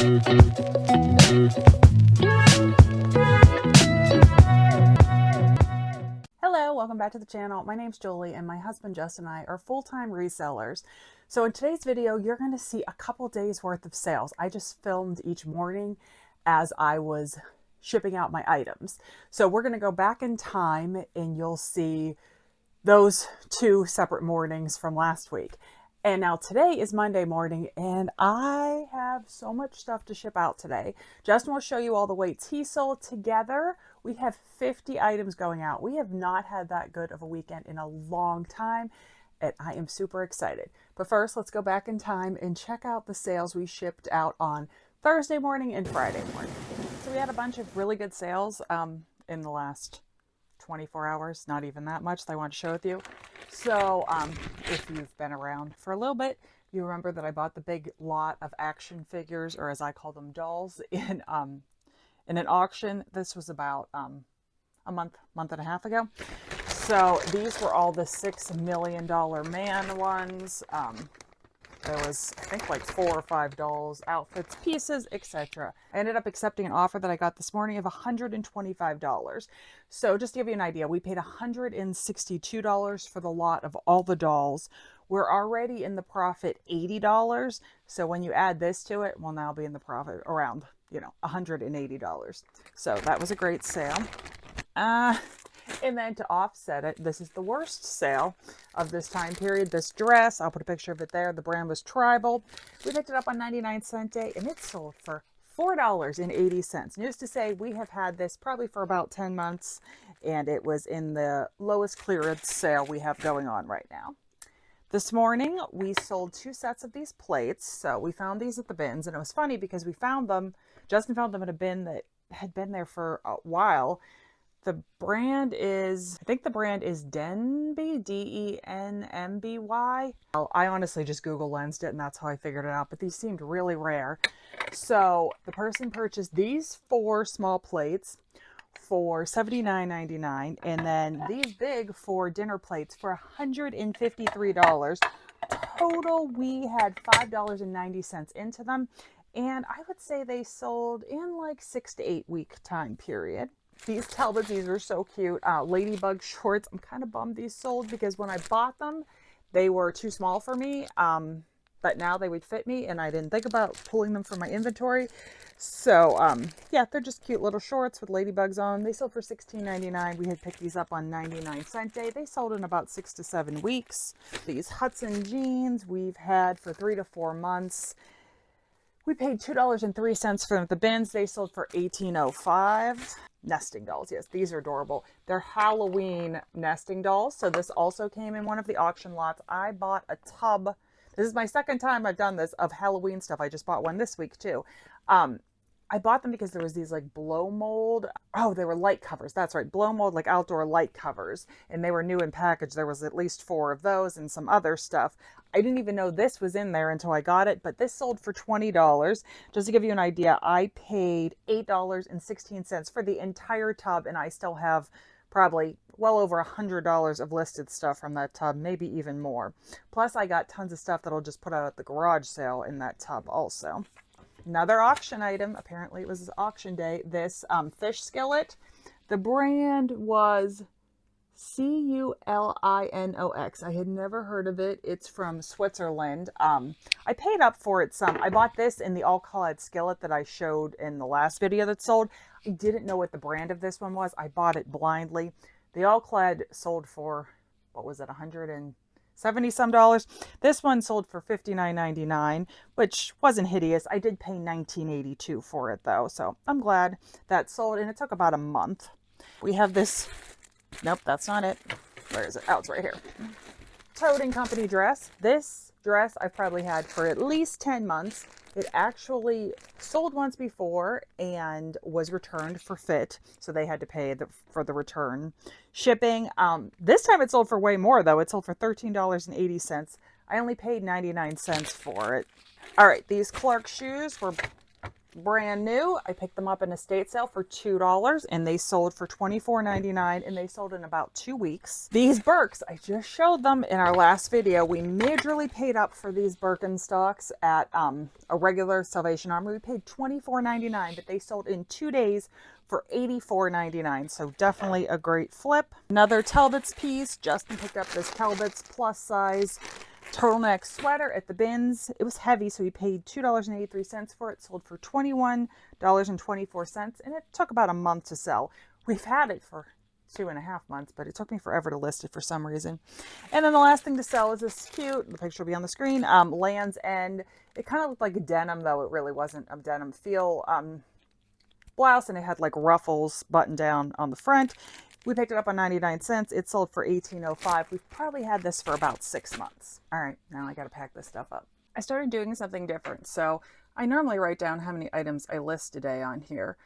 Hello, welcome back to the channel. My name's Julie and my husband Justin and I are full-time resellers. So in today's video, you're going to see a couple days worth of sales. I just filmed each morning as I was shipping out my items. So we're going to go back in time and you'll see those two separate mornings from last week. And now today is Monday morning and I have so much stuff to ship out today. Justin will show you all the weights he sold. Together we have 50 items going out. We have not had that good of a weekend in a long time and I am super excited. But first, let's go back in time and check out the sales we shipped out on Thursday morning and Friday morning. So we had a bunch of really good sales in the last 24 hours, not even that much that I want to share with you. So if you've been around for a little bit, you remember that I bought the big lot of action figures, or as I call them, dolls, in an auction. This was about a month and a half ago. So these were all the $6 million man ones. There was, I think, like 4 or 5 dolls, outfits, pieces, etc. I ended up accepting an offer that I got this morning of $125. So just to give you an idea, we paid $162 for the lot of all the dolls. We're already in the profit $80. So when you add this to it, we'll now be in the profit around, $180. So that was a great sale. And then to offset it, this is the worst sale of this time period. This dress, I'll put a picture of it there. The brand was Tribal. We picked it up on 99-cent day and it sold for $4.80. News to say, we have had this probably for about 10 months and it was in the lowest clearance sale we have going on right now. This morning, we sold 2 sets of these plates. So we found these at the bins and it was funny because we found them, Justin found them in a bin that had been there for a while. The brand is, I think the brand is Denby, D-E-N-M-B-Y. I honestly just Google lensed it and that's how I figured it out, but these seemed really rare. So the person purchased these 4 small plates for $79.99 and then these big 4 dinner plates for $153. Total, we had $5.90 into them and I would say they sold in like 6 to 8 week time period. These Talbots, these were so cute. Ladybug shorts. I'm kind of bummed these sold because when I bought them, they were too small for me. But now they would fit me and I didn't think about pulling them from my inventory. So, yeah, they're just cute little shorts with ladybugs on. They sold for $16.99. We had picked these up on 99-cent day. They sold in about 6 to 7 weeks. These Hudson jeans we've had for 3 to 4 months. We paid $2.03 for the bins. They sold for $18.05. Nesting dolls. Yes, these are adorable. They're Halloween nesting dolls. So this also came in one of the auction lots. I bought a tub. This is my second time I've done this of Halloween stuff. I just bought one this week too. I bought them because there was these like blow mold. Oh, they were light covers. That's right. Blow mold, like outdoor light covers. And they were new in package. There was at least 4 of those and some other stuff. I didn't even know this was in there until I got it, but this sold for $20. Just to give you an idea, I paid $8.16 for the entire tub and I still have probably well over $100 of listed stuff from that tub, maybe even more. Plus I got tons of stuff that I'll just put out at the garage sale in that tub also. Another auction item, apparently it was auction day, this fish skillet. The brand was Culinox. I had never heard of it. It's from Switzerland. I paid up for it some. I bought this in the all-clad skillet that I showed in the last video that sold. I didn't know what the brand of this one was. I bought it blindly. The all-clad sold for, what was it, $170 some. This one sold for $59.99, which wasn't hideous. I did pay $19.82 for it though, so I'm glad that sold, and it took about a month. We have this, nope, that's not it. Where is it? Oh, it's right here. Tote & Company dress. This dress I've probably had for at least 10 months. It actually sold once before and was returned for fit, so they had to pay for the return shipping. This time it sold for way more though. It sold for $13.80. I only paid 99 cents for it. All right, these Clark shoes were brand new. I picked them up in a estate sale for $2 and they sold for $24.99 and they sold in about 2 weeks. These Birks, I just showed them in our last video. We majorly paid up for these Birkenstocks at a regular Salvation Army. We paid $24.99, but they sold in 2 days for $84.99. So definitely a great flip. Another Talbot's piece. Justin picked up this Talbot's plus size turtleneck sweater at the bins. It was heavy, so he paid $2.83 for it. Sold for $21.24, and it took about a month to sell. We've had it for 2.5 months, but it took me forever to list it for some reason. And then the last thing to sell is this cute, the picture will be on the screen, Land's End. It kind of looked like a denim, though it really wasn't a denim feel blouse, and it had like ruffles button down on the front. We picked it up on 99 cents. It sold for $18.05. We've probably had this for about 6 months. All right, now I got to pack this stuff up. I started doing something different. So I normally write down how many items I list a day on here.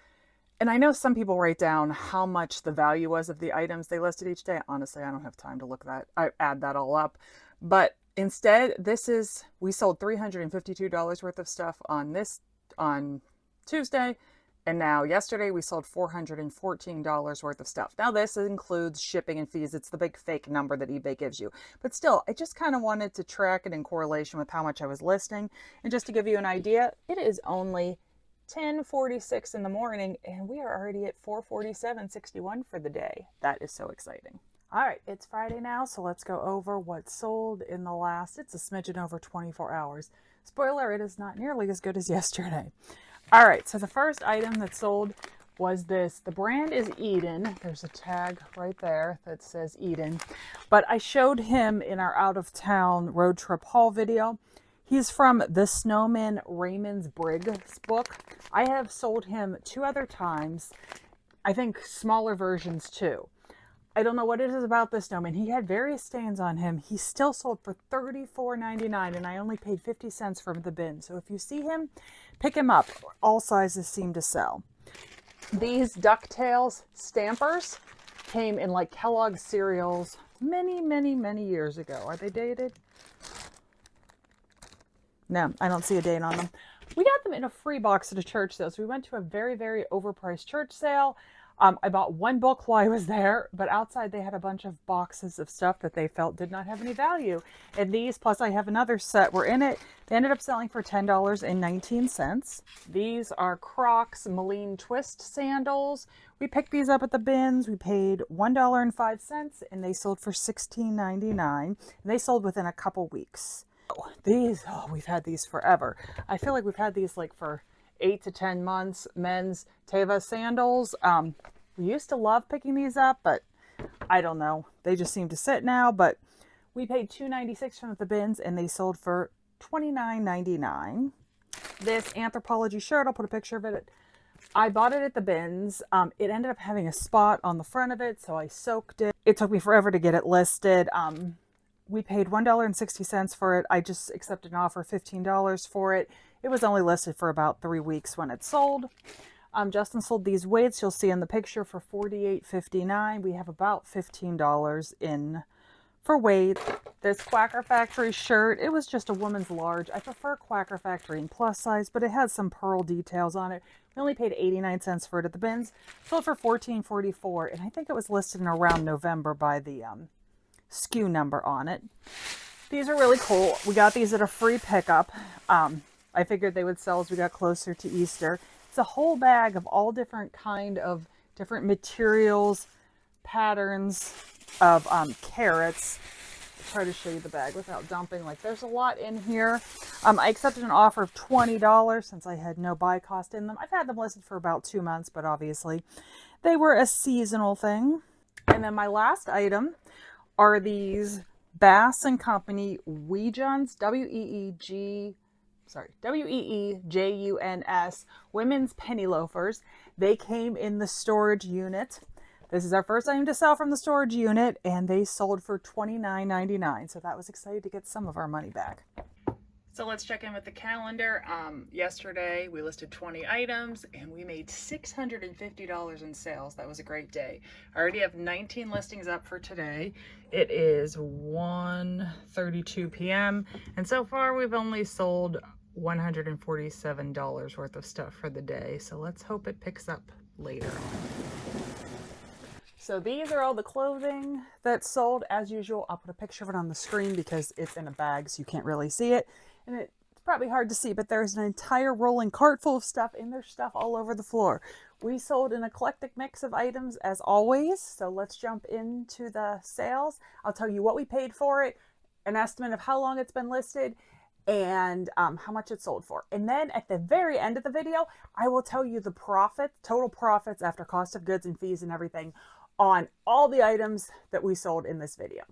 And I know some people write down how much the value was of the items they listed each day. Honestly, I don't have time to look at that. I add that all up. But instead, we sold $352 worth of stuff on Tuesday. And now yesterday we sold $414 worth of stuff. Now this includes shipping and fees. It's the big fake number that eBay gives you. But still, I just kind of wanted to track it in correlation with how much I was listing. And just to give you an idea, it is only 10:46 in the morning and we are already at 447.61 for the day. That is so exciting. All right, it's Friday now, so let's go over what sold in the last, it's a smidgen over 24 hours. Spoiler, it is not nearly as good as yesterday. All right, so the first item that sold was this. The brand is Eden. There's a tag right there that says Eden. But I showed him in our out-of-town road trip haul video. He's from the Snowman Raymond's Briggs book. I have sold him 2 other times. I think smaller versions too. I don't know what it is about this snowman. He had various stains on him. He still sold for $34.99 and I only paid 50 cents from the bin. So if you see him, pick him up. All sizes seem to sell. These DuckTales stampers came in like Kellogg's cereals many, many, many years ago. Are they dated? No, I don't see a date on them. We got them in a free box at a church sale. So we went to a very, very overpriced church sale. I bought 1 book while I was there, but outside they had a bunch of boxes of stuff that they felt did not have any value. And these, plus I have another set, were in it. They ended up selling for $10.19. These are Crocs Moline Twist sandals. We picked these up at the bins. We paid $1.05 and they sold for $16.99. They sold within a couple weeks. These, we've had these forever. I feel like we've had these like for 8 to 10 months. Men's Teva sandals. We used to love picking these up, but I don't know. They just seem to sit now, but we paid $2.96 from the bins and they sold for $29.99. This Anthropology shirt, I'll put a picture of it. I bought it at the bins. It ended up having a spot on the front of it, so I soaked it. It took me forever to get it listed. We paid $1.60 for it. I just accepted an offer of $15 for it. It was only listed for about 3 weeks when it sold. Justin sold these weights, you'll see in the picture, for $48.59. We have about $15 in for weight. This Quacker Factory shirt, it was just a woman's large. I prefer Quacker Factory in plus size, but it has some pearl details on it. We only paid 89 cents for it at the bins. Sold for $14.44, and I think it was listed in around November by the SKU number on it. These are really cool. We got these at a free pickup. I figured they would sell as we got closer to Easter. It's a whole bag of all different different materials, patterns of carrots. I'll try to show you the bag without dumping. Like, there's a lot in here. I accepted an offer of $20 since I had no buy cost in them. I've had them listed for about 2 months, but obviously they were a seasonal thing. And then my last item are these Bass & Company Weejuns, W-E-E-J-U-N-S, women's penny loafers. They came in the storage unit. This is our first item to sell from the storage unit, and they sold for $29.99. So that was exciting to get some of our money back. So let's check in with the calendar. Yesterday we listed 20 items and we made $650 in sales. That was a great day. I already have 19 listings up for today. It is 1:32 p.m. and so far we've only sold $147 worth of stuff for the day. So let's hope it picks up later. So these are all the clothing that's sold. As usual, I'll put a picture of it on the screen because it's in a bag so you can't really see it. And it's probably hard to see, but there's an entire rolling cart full of stuff, and there's stuff all over the floor. We sold an eclectic mix of items as always. So let's jump into the sales. I'll tell you what we paid for it, an estimate of how long it's been listed, and how much it sold for. And then at the very end of the video, I will tell you the profit, total profits after cost of goods and fees and everything on all the items that we sold in this video.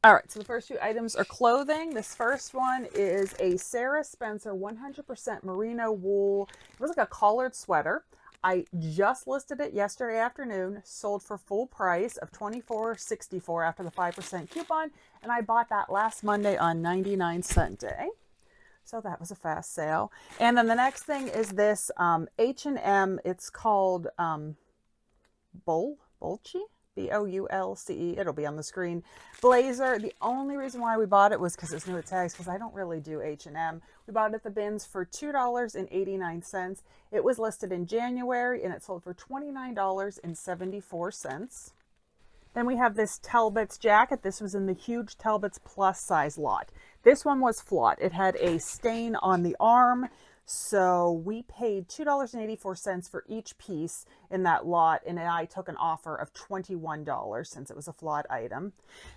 All right, so the first few items are clothing. This first one is a Sarah Spencer 100% merino wool. It was like a collared sweater. I just listed it yesterday afternoon, sold for full price of $24.64 after the 5% coupon, and I bought that last Monday on 99-cent day. So that was a fast sale. And then the next thing is this H&M. It's called Boulce, B-O-U-L-C-E. It'll be on the screen. Blazer. The only reason why we bought it was because it's new at tags, because I don't really do H&M. We bought it at the bins for $2.89. It was listed in January and it sold for $29.74. Then we have this Talbot's jacket. This was in the huge Talbot's plus size lot. This one was flawed. It had a stain on the arm. So we paid $2.84 for each piece in that lot, and I took an offer of $21 since it was a flawed item.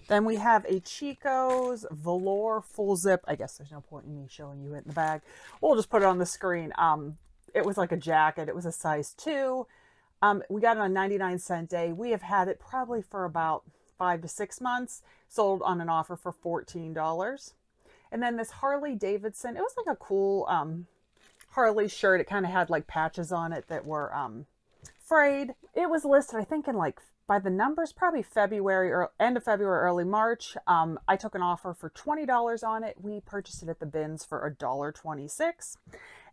Then we have a Chico's velour full zip. I guess there's no point in me showing you it in the bag. We'll just put it on the screen. It was like a jacket. It was a size 2. We got it on 99-cent day. We have had it probably for about 5 to 6 months. Sold on an offer for $14. And then this Harley Davidson. It was like a cool Harley shirt. It kind of had like patches on it that were frayed. It was listed, I think, in like, by the numbers, probably February or end of February, early March. I took an offer for $20 on it. We purchased it at the bins for $1.26.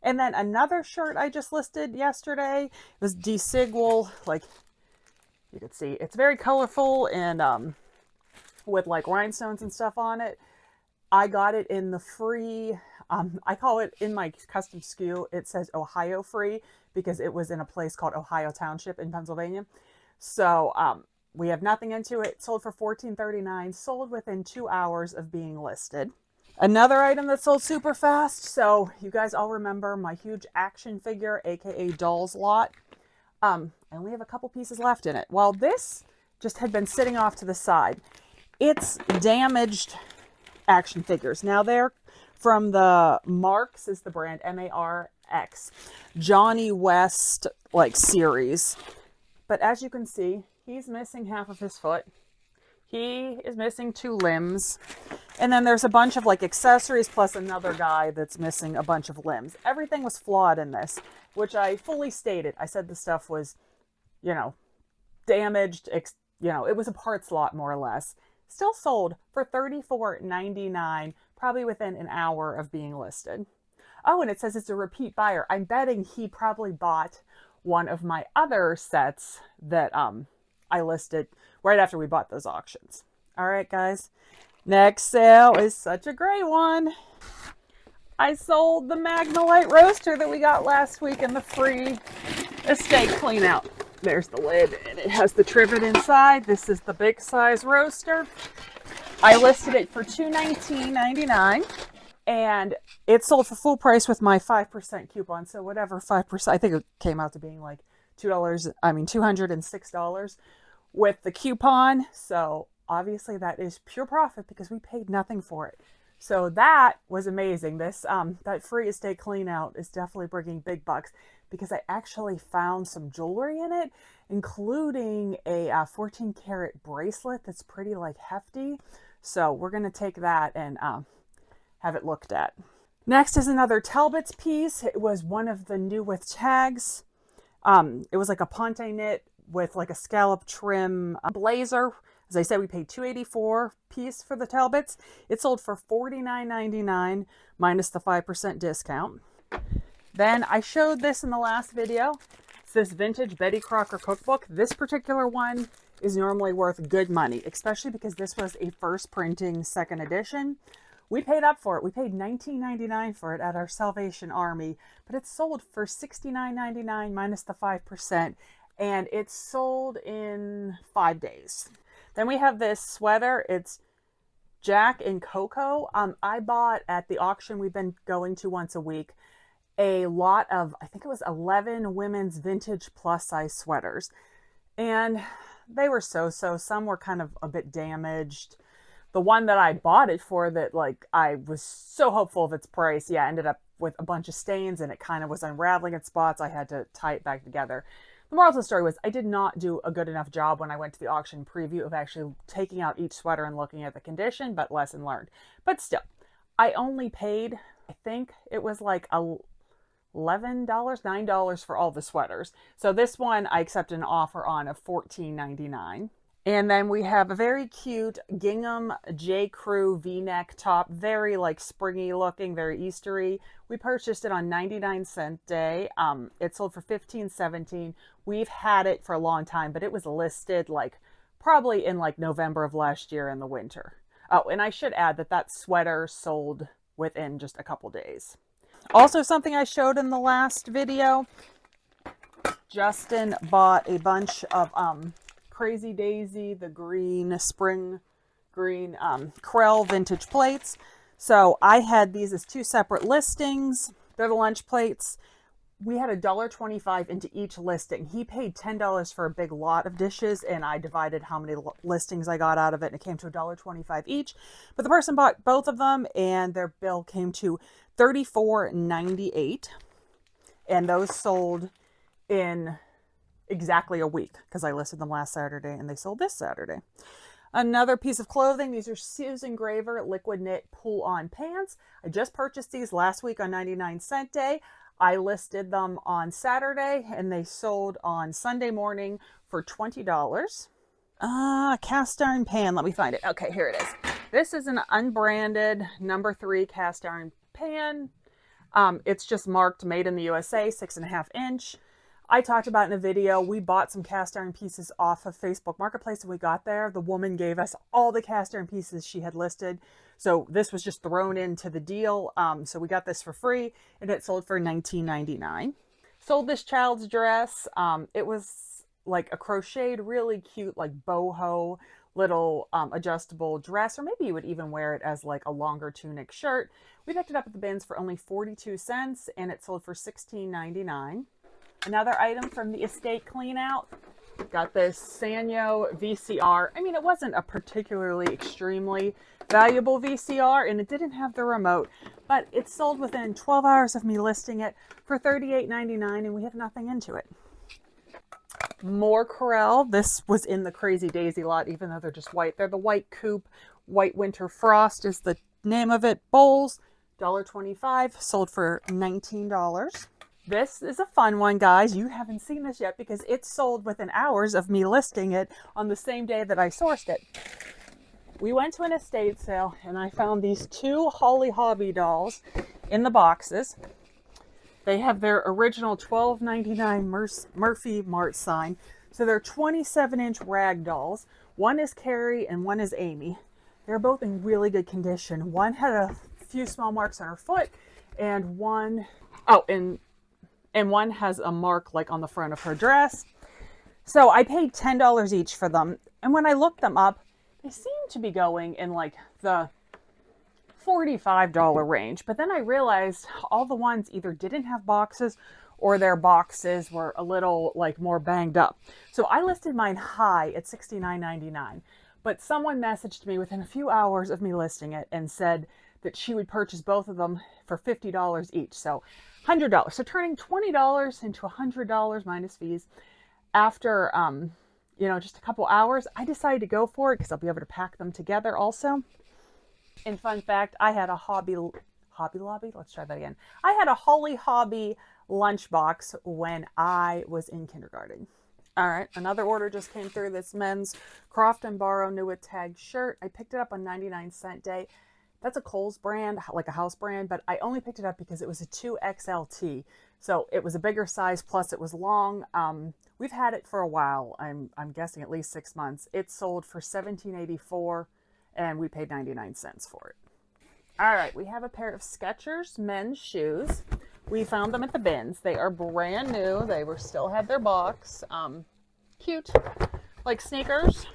And then another shirt I just listed yesterday. It was desigual, like you could see. It's very colorful and with like rhinestones and stuff on it. I got it in the free, I call it in my custom SKU, it says Ohio free because it was in a place called Ohio Township in Pennsylvania. So we have nothing into it. Sold for $14.39, sold within 2 hours of being listed. Another item that sold super fast. So you guys all remember my huge action figure, aka dolls lot. I only have a couple pieces left in it. Well, this just had been sitting off to the side. It's damaged action figures. Now they're from the Marks, is the brand, M-A-R-X, Johnny West like series. But as you can see, he's missing half of his foot. He is missing 2 limbs. And then there's a bunch of like accessories plus another guy that's missing a bunch of limbs. Everything was flawed in this, which I fully stated. I said the stuff was, you know, damaged, you know, it was a parts lot more or less. Still sold for $34.99, probably within an hour of being listed. Oh, and it says it's a repeat buyer. I'm betting he probably bought one of my other sets that I listed right after we bought those auctions. All right, guys. Next sale is such a great one. I sold the Magnolite roaster that we got last week in the free estate clean out. There's the lid, and it has the trivet inside. This is the big size roaster. I listed it for $219.99, and it sold for full price with my 5% coupon. So whatever 5%, I think it came out to being like $206 with the coupon. So obviously that is pure profit because we paid nothing for it. So that was amazing. This that free estate clean out is definitely bringing big bucks because I actually found some jewelry in it, including a 14 karat bracelet that's pretty like hefty. So we're going to take that and have it looked at. Next is another Talbot's piece. It was one of the new with tags. It was like a ponte knit with like a scallop trim blazer. As I said, we paid $284 piece for the Talbots. It sold for $49.99 minus the 5% discount. Then I showed this in the last video. It's this vintage Betty Crocker cookbook. This particular one is normally worth good money, especially because this was a first printing second edition. We paid up for it. We paid $19.99 for it at our Salvation Army, but it's sold for $69.99 minus the 5%, and it's sold in 5 days. Then we have this sweater. It's Jack and Coco. I bought at the auction we've been going to once a week a lot of, I think it was 11 women's vintage plus size sweaters, and they were so-so. Some were kind of a bit damaged. The one that I bought it for, that like I was so hopeful of its price, yeah, ended up with a bunch of stains and it kind of was unraveling in spots. I had to tie it back together. The moral of the story was I did not do a good enough job when I went to the auction preview of actually taking out each sweater and looking at the condition, but lesson learned. But still, I only paid, I think it was like $11, $9 for all the sweaters. So this one I accepted an offer on of $14.99. And then we have a very cute gingham J. Crew V-neck top, very like springy looking, very Eastery. We purchased it on 99-cent day. It sold for $15.17. We've had it for a long time, but it was listed like probably in like November of last year in the winter. Oh, and I should add that that sweater sold within just a couple days. Also, something I showed in the last video, Justin bought a bunch of Crazy Daisy, the green, spring green Krell vintage plates. So I had these as 2 separate listings. They're the lunch plates. We had $1.25 into each listing. He paid $10 for a big lot of dishes, and I divided how many listings I got out of it, and it came to $1.25 each. But the person bought both of them, and their bill came to $34.98, and those sold in exactly a week because I listed them last Saturday and they sold this Saturday. Another piece of clothing. These are Susan Graver liquid knit pull-on pants. I just purchased these last week on 99-cent day. I listed them on Saturday and they sold on Sunday morning for $20. Cast iron pan. Let me find it. Okay, here it is. This is an unbranded number 3 cast iron pan. It's just marked made in the USA, 6.5 inch. I talked about in a video, we bought some cast iron pieces off of Facebook Marketplace and we got there. The woman gave us all the cast iron pieces she had listed. So this was just thrown into the deal. So we got this for free and it sold for $19.99. Sold this child's dress. It was like a crocheted, really cute, like boho little adjustable dress, or maybe you would even wear it as like a longer tunic shirt. We picked it up at the bins for only 42 cents and it sold for $16.99. Another item from the estate clean out. Got this Sanyo VCR. I mean, it wasn't a particularly extremely valuable VCR and it didn't have the remote, but it sold within 12 hours of me listing it for $38.99 and we have nothing into it. More Krell. This was in the Crazy Daisy lot, even though they're just white. They're the white coupe, white winter frost is the name of it. Bowls, $1.25, sold for $19. This is a fun one, guys. You haven't seen this yet because it sold within hours of me listing it on the same day that I sourced it. We went to an estate sale and I found these 2 Holly Hobby dolls in the boxes. They have their original $12.99 Murphy Mart sign. So they're 27-inch rag dolls. One is Carrie and one is Amy. They're both in really good condition. One had a few small marks on her foot and one has a mark like on the front of her dress. So I paid $10 each for them. And when I looked them up, they seem to be going in like the $45 range. But then I realized all the ones either didn't have boxes or their boxes were a little like more banged up. So I listed mine high at $69.99. But someone messaged me within a few hours of me listing it and said that she would purchase both of them for $50 each. So $100. So turning $20 into $100 minus fees. After, just a couple hours, I decided to go for it because I'll be able to pack them together also. And fun fact, I had a Hobby Lobby. Let's try that again. I had a Holly Hobby lunchbox when I was in kindergarten. All right, another order just came through. This men's Croft and Barrow New with Tag shirt. I picked it up on 99-cent day. That's a Kohl's brand, like a house brand, but I only picked it up because it was a 2XLT. So it was a bigger size, plus it was long. We've had it for a while. I'm guessing at least 6 months. It sold for $17.84 and we paid 99 cents for it. All right, we have a pair of Skechers men's shoes. We found them at the bins. They are brand new. They were still had their box. Cute, like sneakers.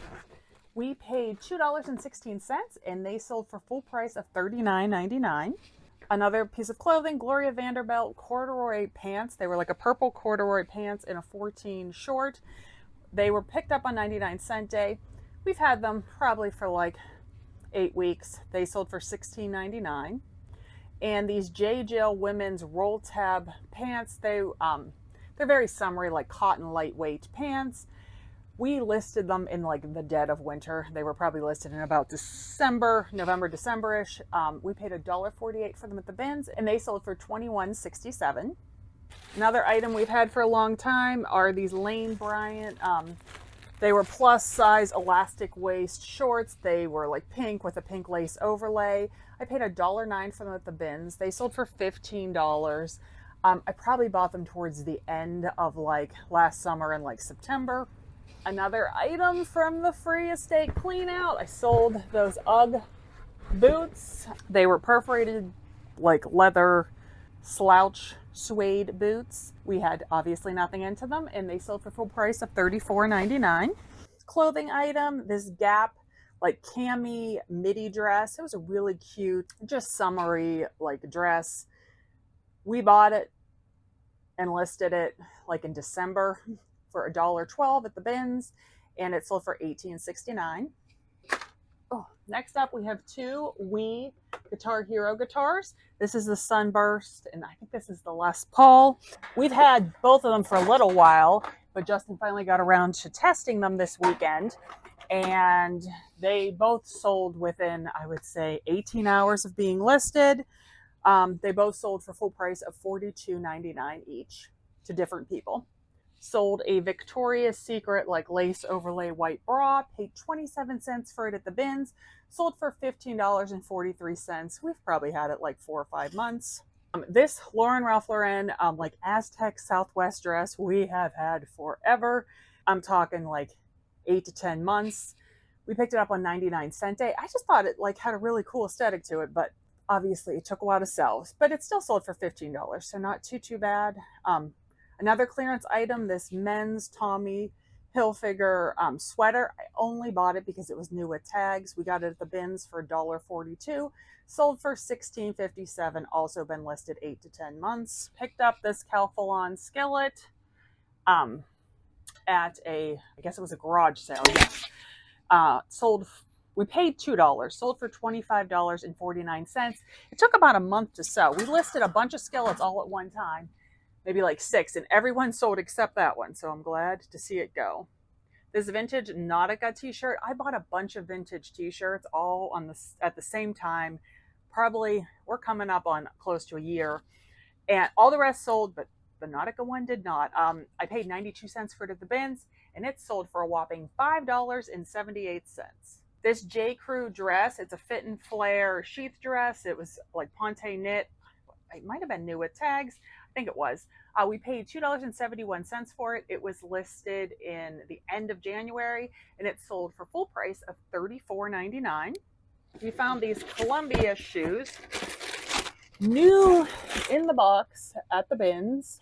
We paid $2.16 and they sold for full price of $39.99. Another piece of clothing, Gloria Vanderbilt corduroy pants. They were like a purple corduroy pants in a 14 short. They were picked up on 99-cent day. We've had them probably for like 8 weeks. They sold for $16.99. And these J. Jill women's roll tab pants, they're very summery, like cotton lightweight pants. We listed them in like the dead of winter. They were probably listed in about December, November, December-ish. We paid $1.48 for them at the bins and they sold for $21.67. Another item we've had for a long time are these Lane Bryant. They were plus size elastic waist shorts. They were like pink with a pink lace overlay. I paid $1.09 for them at the bins. They sold for $15. I probably bought them towards the end of like last summer in like September. Another item from the free estate clean out. I sold those UGG boots. They were perforated like leather slouch suede boots. We had obviously nothing into them and they sold for full price of $34.99. Clothing item, this Gap like cami midi dress. It was a really cute, just summery like dress. We bought it and listed it like in December for $1.12 at the bins and it sold for $18.69. Oh, next up we have two Wii Guitar Hero guitars. This is the Sunburst and I think this is the Les Paul. We've had both of them for a little while, but Justin finally got around to testing them this weekend and they both sold within, I would say, 18 hours of being listed. They both sold for full price of $42.99 each to different people. Sold a Victoria's Secret like lace overlay white bra, paid 27 cents for it at the bins, sold for $15.43. We've probably had it like 4 or 5 months. This Ralph Lauren like Aztec Southwest dress we have had forever. I'm talking like 8 to 10 months. We picked it up on 99-cent day. I just thought it like had a really cool aesthetic to it, but obviously it took a while to sell, but it still sold for $15, so not too bad. Another clearance item, this men's Tommy Hilfiger sweater. I only bought it because it was new with tags. We got it at the bins for $1.42. Sold for $16.57. Also been listed 8 to 10 months. Picked up this Calphalon skillet at I guess it was a garage sale. Yes. We paid $2. Sold for $25.49. It took about a month to sell. We listed a bunch of skillets all at one time. Maybe like 6, and everyone sold except that one, so I'm glad to see it go. This vintage Nautica t-shirt, I bought a bunch of vintage t-shirts all at the same time. Probably we're coming up on close to a year, and all the rest sold, but the Nautica one did not. I paid 92 cents for it at the bins, and it sold for a whopping $5.78. This J. Crew dress, it's a fit and flare sheath dress. It was like ponte knit. It might have been new with tags. I think it was. We paid $2.71 for it. It was listed in the end of January and it sold for full price of $34.99. We found these Columbia shoes, new in the box at the bins.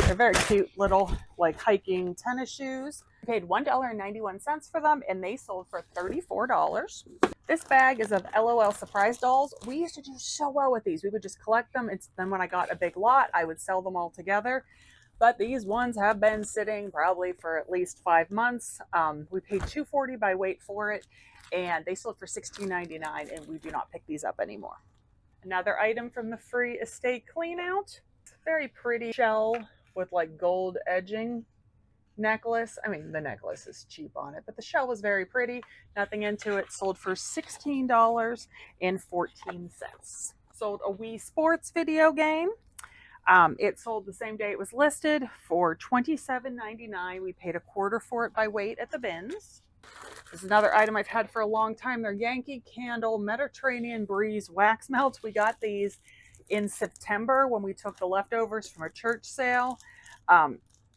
They're very cute little like hiking tennis shoes. We paid $1.91 for them and they sold for $34. This bag is of LOL Surprise Dolls. We used to do so well with these. We would just collect them. Then when I got a big lot, I would sell them all together. But these ones have been sitting probably for at least 5 months. We paid $2.40 by weight for it, and they sold for $16.99, and we do not pick these up anymore. Another item from the free estate clean out. Very pretty shell with like gold edging necklace. I mean, the necklace is cheap on it, but the shell was very pretty. Nothing into it. Sold for $16.14. Sold a Wii Sports video game. It sold the same day it was listed for $27.99. We paid $0.25 for it by weight at the bins. This is another item I've had for a long time. They're Yankee Candle Mediterranean Breeze wax melts. We got these in September when we took the leftovers from a church sale.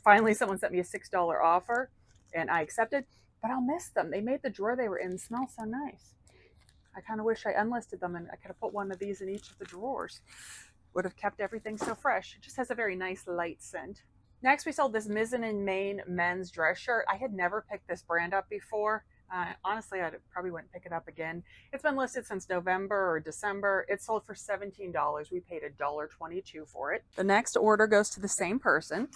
Finally, someone sent me a $6 offer and I accepted, but I'll miss them. They made the drawer they were in smell so nice. I kind of wish I unlisted them and I could have put one of these in each of the drawers. Would have kept everything so fresh. It just has a very nice light scent. Next, we sold this Mizzen in Maine men's dress shirt. I had never picked this brand up before. Honestly, I probably wouldn't pick it up again. It's been listed since November or December. It sold for $17. We paid $1.22 for it. The next order goes to the same person.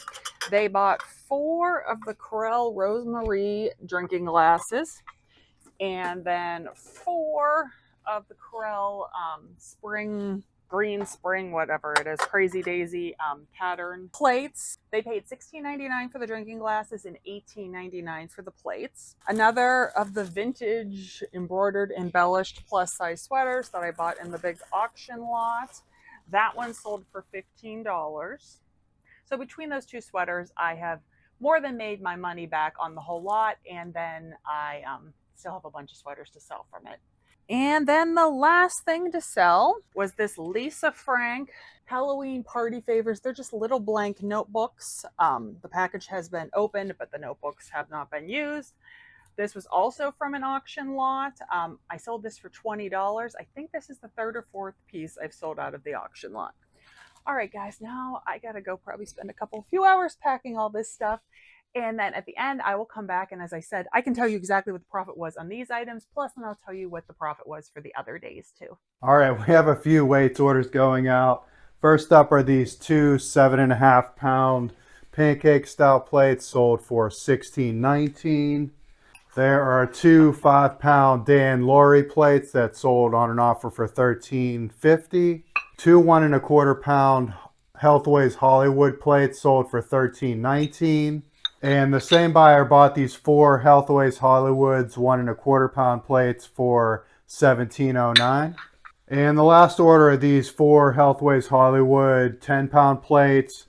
They bought 4 of the Corel Rosemary drinking glasses, and then 4 of the Corel Green Spring, whatever it is, Crazy Daisy pattern plates. They paid $16.99 for the drinking glasses and $18.99 for the plates. Another of the vintage embroidered embellished plus size sweaters that I bought in the big auction lot. That one sold for $15. So between those 2 sweaters, I have more than made my money back on the whole lot, and then I still have a bunch of sweaters to sell from it. And then the last thing to sell was this Lisa Frank Halloween party favors. They're just little blank notebooks. The package has been opened, but the notebooks have not been used. This was also from an auction lot. I sold this for $20. I think this is the 3rd or 4th piece I've sold out of the auction lot. All right, guys, now I gotta go probably spend a few hours packing all this stuff. And then at the end, I will come back. And as I said, I can tell you exactly what the profit was on these items. Plus, then I'll tell you what the profit was for the other days too. All right, we have a few weights orders going out. First up are these 2 7.5 pound pancake style plates sold for $16.19. There are 2 5 pound Dan Laurie plates that sold on an offer for $13.50. 2 1 1/4 pound Healthways Hollywood plates sold for $13.19. And the same buyer bought these 4 Healthways Hollywoods 1 1/4 pound plates for $17.09. And the last order of these 4 Healthways Hollywood 10 pound plates,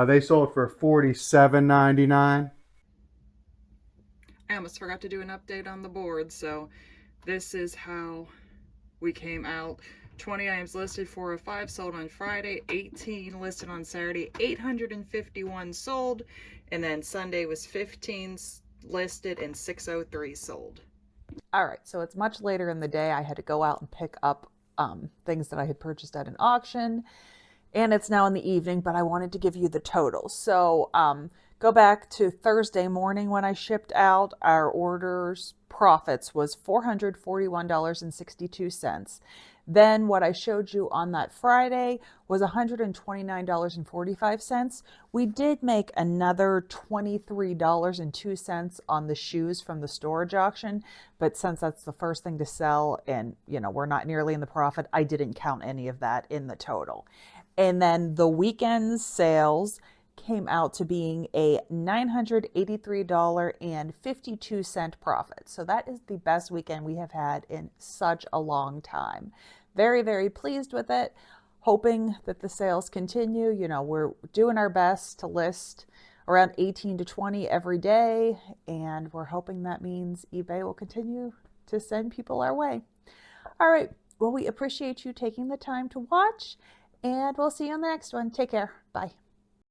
they sold for $47.99. I almost forgot to do an update on the board, so this is how we came out. 20 items listed, 405 sold on Friday, 18 listed on Saturday, 851 sold, and then Sunday was 15 listed and 603 sold. All right, so it's much later in the day. I had to go out and pick up things that I had purchased at an auction, and it's now in the evening, but I wanted to give you the totals. So go back to Thursday morning when I shipped out. Our orders profits was $441.62. Then what I showed you on that Friday was $129.45. We did make another $23.02 on the shoes from the storage auction, but since that's the first thing to sell and we're not nearly in the profit, I didn't count any of that in the total. And then the weekend's sales came out to being a $983.52 profit. So that is the best weekend we have had in such a long time. Very, very pleased with it. Hoping that the sales continue. We're doing our best to list around 18 to 20 every day, and we're hoping that means eBay will continue to send people our way. All right. Well, we appreciate you taking the time to watch, and we'll see you on the next one. Take care. Bye.